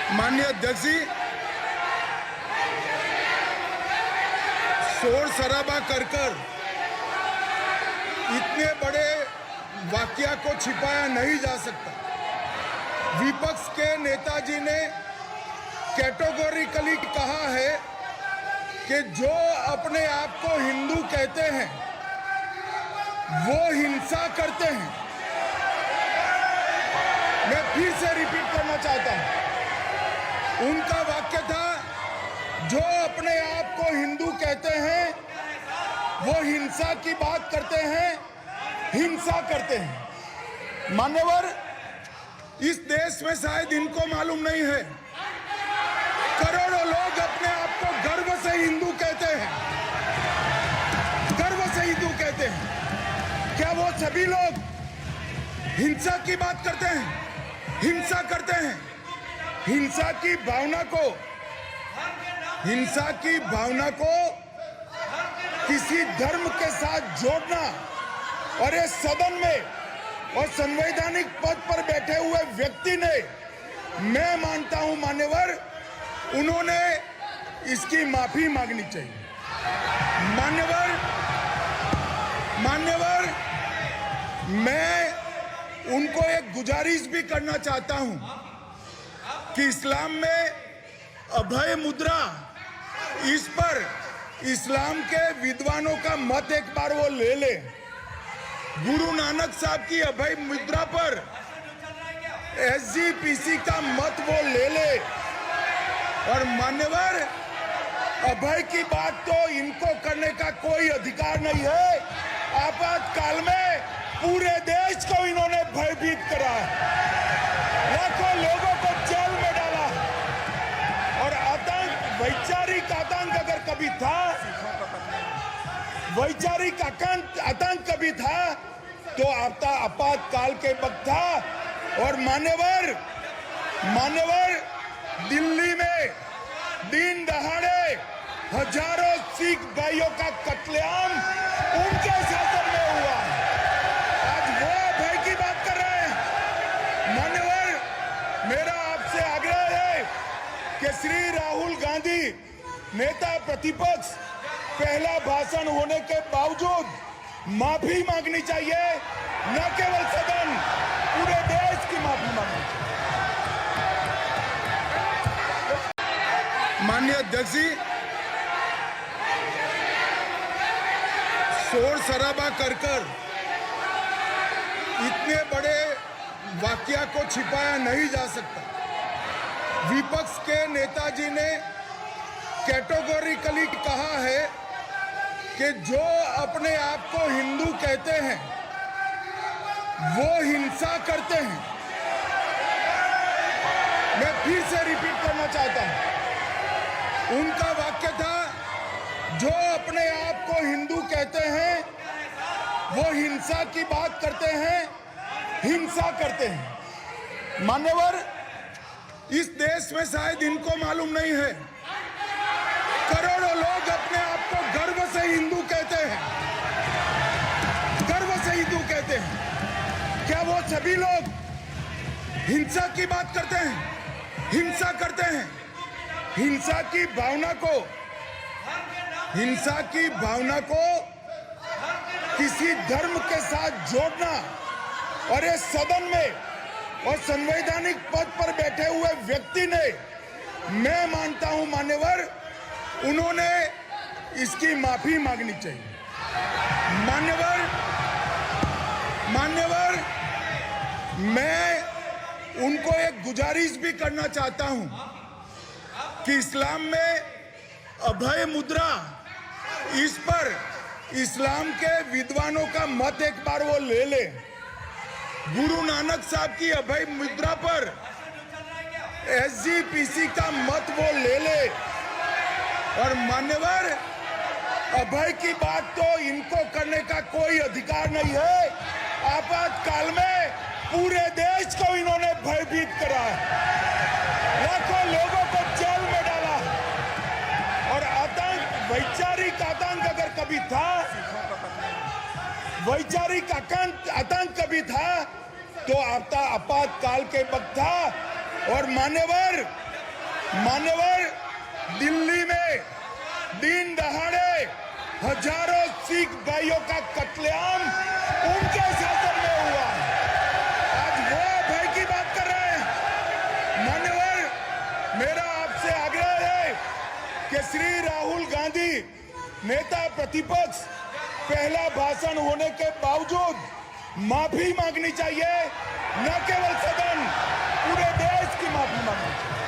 माननीय अध्यक्ष जी, शोर शराबा कर इतने बड़े वाकया को छिपाया नहीं जा सकता। विपक्ष के नेताजी ने कैटेगोरिकली कहा है कि जो अपने आप को हिंदू कहते हैं वो हिंसा करते हैं। मैं फिर से रिपीट करना चाहता हूं, उनका वाक्य था जो अपने आप को हिंदू कहते हैं वो हिंसा की बात करते हैं, हिंसा करते हैं। मान्यवर, इस देश में शायद इनको मालूम नहीं है, करोड़ों लोग अपने आप को गर्व से हिंदू कहते हैं, गर्व से हिंदू कहते हैं। क्या वो सभी लोग हिंसा की बात करते हैं, हिंसा करते हैं? हिंसा की भावना को किसी धर्म के साथ जोड़ना और इस सदन में और संवैधानिक पद पर बैठे हुए व्यक्ति ने, मैं मानता हूं मान्यवर, उन्होंने इसकी माफी मांगनी चाहिए। मान्यवर, मैं उनको एक गुजारिश भी करना चाहता हूं कि इस्लाम में अभय मुद्रा, इस पर इस्लाम के विद्वानों का मत एक बार वो ले ले। गुरु नानक साहब की अभय मुद्रा पर SGPC का मत वो ले ले। और मान्यवर, अभय की बात तो इनको करने का कोई अधिकार नहीं है। आपातकाल में पूरे देश को इन्होंने भयभीत करा, लाखों लोगों को जेल में डाला। और आतंक, वैचारिक आतंक अगर कभी था, वैचारिक आतंक कभी था तो आपातकाल के वक्त था। और मान्यवर, दिल्ली में दिन दहाड़े हजारों सिख भाइयों का कत्लेआम उनके शासन में हुआ। आज वो भय की बात कर रहे हैं। मान्यवर, मेरा आपसे आग्रह है कि श्री राहुल गांधी, नेता प्रतिपक्ष, पहला भाषण होने के बावजूद माफी मांगनी चाहिए, न केवल सदन, पूरे देश की माफी मांगनी चाहिए। माननीय अध्यक्ष जी, शोर शराबा कर इतने बड़े वाकया को छिपाया नहीं जा सकता। विपक्ष के नेताजी ने कैटेगोरिकली कहा है कि जो अपने आप को हिंदू कहते हैं वो हिंसा करते हैं। मैं फिर से रिपीट करना चाहता हूं, उनका वाक्य था जो अपने आप को हिंदू कहते हैं वो हिंसा की बात करते हैं, हिंसा करते हैं। मान्यवर, इस देश में शायद इनको मालूम नहीं है, करोड़ों लोग अपने आप को गर्व से हिंदू कहते हैं, गर्व से हिंदू कहते हैं। क्या वो सभी लोग हिंसा की बात करते हैं, हिंसा करते हैं? हिंसा की भावना को किसी धर्म के साथ जोड़ना और इस सदन में और संवैधानिक पद पर बैठे हुए व्यक्ति ने, मैं मानता हूं मान्यवर, उन्होंने इसकी माफी मांगनी चाहिए। मान्यवर, मैं उनको एक गुजारिश भी करना चाहता हूं कि इस्लाम में अभय मुद्रा, इस पर इस्लाम के विद्वानों का मत एक बार वो ले ले। गुरु नानक साहब की अभय मुद्रा पर SGPC का मत वो ले ले। और मान्यवर, अभय की बात तो इनको करने का कोई अधिकार नहीं है। आपातकाल में पूरे देश को इन्होंने भयभीत करा, लाखों लोगों को जेल में डाला। और आतंक, वैचारिक आतंक अगर कभी था, वैचारिक आतंक कभी था तो आपातकाल के वक्त था। और मान्यवर, मान्यवर, दिल्ली में दिन दहाड़े हजारों सिख भाइयों का कत्लेआम उनके शासन में हुआ। आज वो भय की बात कर रहे हैं। मान्यवर, मेरा आपसे आग्रह है कि श्री राहुल गांधी नेता प्रतिपक्ष पहला भाषण होने के बावजूद माफी मांगनी चाहिए, न केवल सदन, पूरे देश की माफी मांगनी चाहिए।